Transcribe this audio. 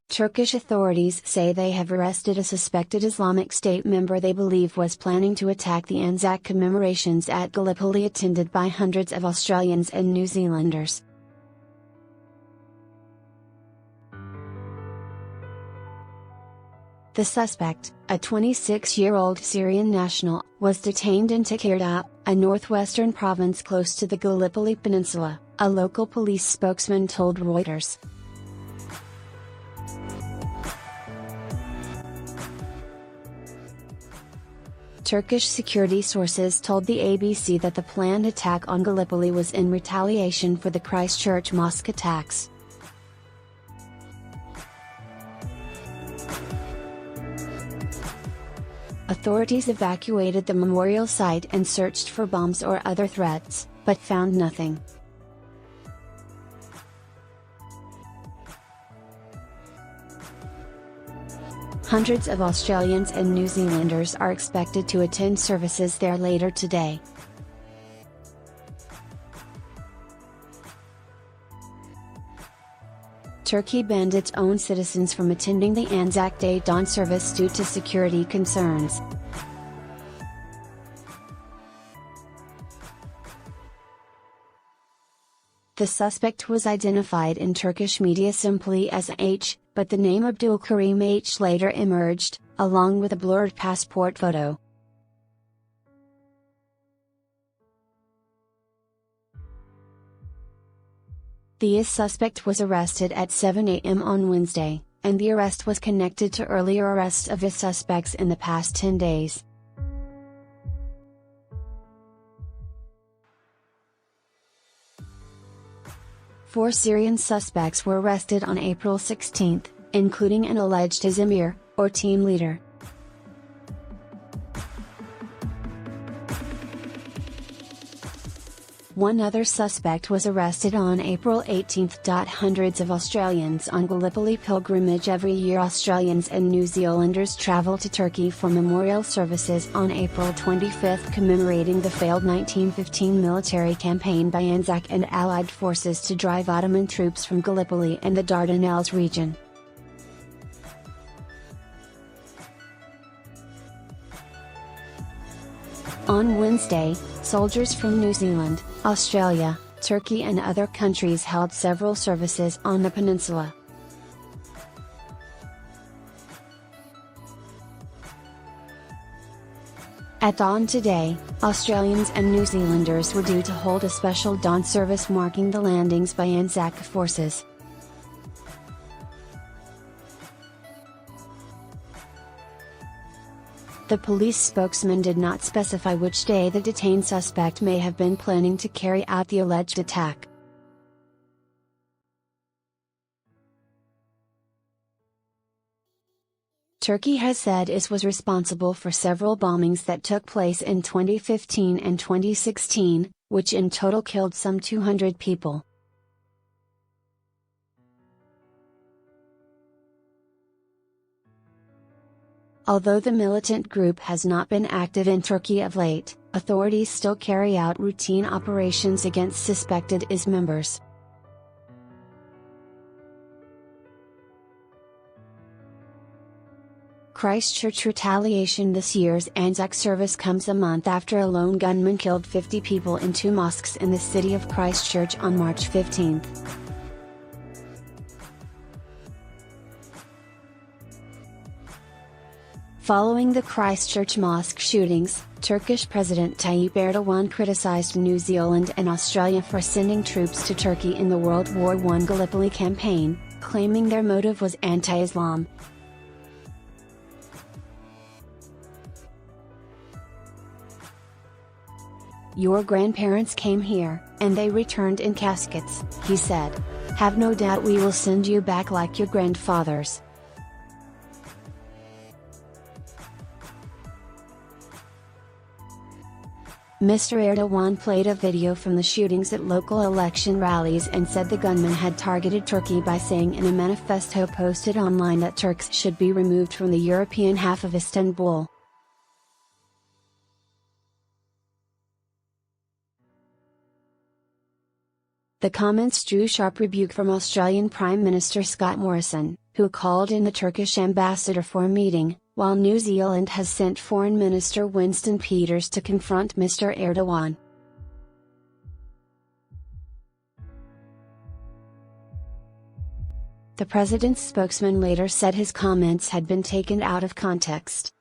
Turkish authorities say they have arrested a suspected Islamic State member they believe was planning to attack the Anzac commemorations at Gallipoli, attended by hundreds of Australians and New Zealanders. The suspect, a 26-year-old Syrian national, was detained in Tekirdag, a northwestern province close to the Gallipoli Peninsula, a local police spokesman told Reuters. Turkish security sources told the ABC that the planned attack on Gallipoli was in retaliation for the Christchurch mosque attacks. Authorities evacuated the memorial site and searched for bombs or other threats, but found nothing. Hundreds of Australians and New Zealanders are expected to attend services there later today. Turkey banned its own citizens from attending the Anzac Day dawn service due to security concerns. The suspect was identified in Turkish media simply as H, but the name Abdul Karim H later emerged, along with a blurred passport photo. The suspect was arrested at 7 a.m. on Wednesday, and the arrest was connected to earlier arrests of his suspects in the past 10 days. Four Syrian suspects were arrested on April 16, including an alleged emir, or team leader. One other suspect was arrested on April 18. Hundreds of Australians on Gallipoli pilgrimage. Every year Australians and New Zealanders travel to Turkey for memorial services on April 25, commemorating the failed 1915 military campaign by Anzac and Allied forces to drive Ottoman troops from Gallipoli and the Dardanelles region. On Wednesday, soldiers from New Zealand, Australia, Turkey and other countries held several services on the peninsula. At dawn today, Australians and New Zealanders were due to hold a special dawn service marking the landings by Anzac forces. The police spokesman did not specify which day the detained suspect may have been planning to carry out the alleged attack. Turkey has said it was responsible for several bombings that took place in 2015 and 2016, which in total killed some 200 people. Although the militant group has not been active in Turkey of late, authorities still carry out routine operations against suspected IS members. Christchurch retaliation. This year's Anzac service comes a month after a lone gunman killed 50 people in two mosques in the city of Christchurch on March 15. Following the Christchurch mosque shootings, Turkish President Tayyip Erdogan criticized New Zealand and Australia for sending troops to Turkey in the World War I Gallipoli campaign, claiming their motive was anti-Islam. "Your grandparents came here, and they returned in caskets," he said. "Have no doubt we will send you back like your grandfathers." Mr. Erdogan played a video from the shootings at local election rallies and said the gunman had targeted Turkey by saying in a manifesto posted online that Turks should be removed from the European half of Istanbul. The comments drew sharp rebuke from Australian Prime Minister Scott Morrison, who called in the Turkish ambassador for a meeting, while New Zealand has sent Foreign Minister Winston Peters to confront Mr. Erdogan. The president's spokesman later said his comments had been taken out of context.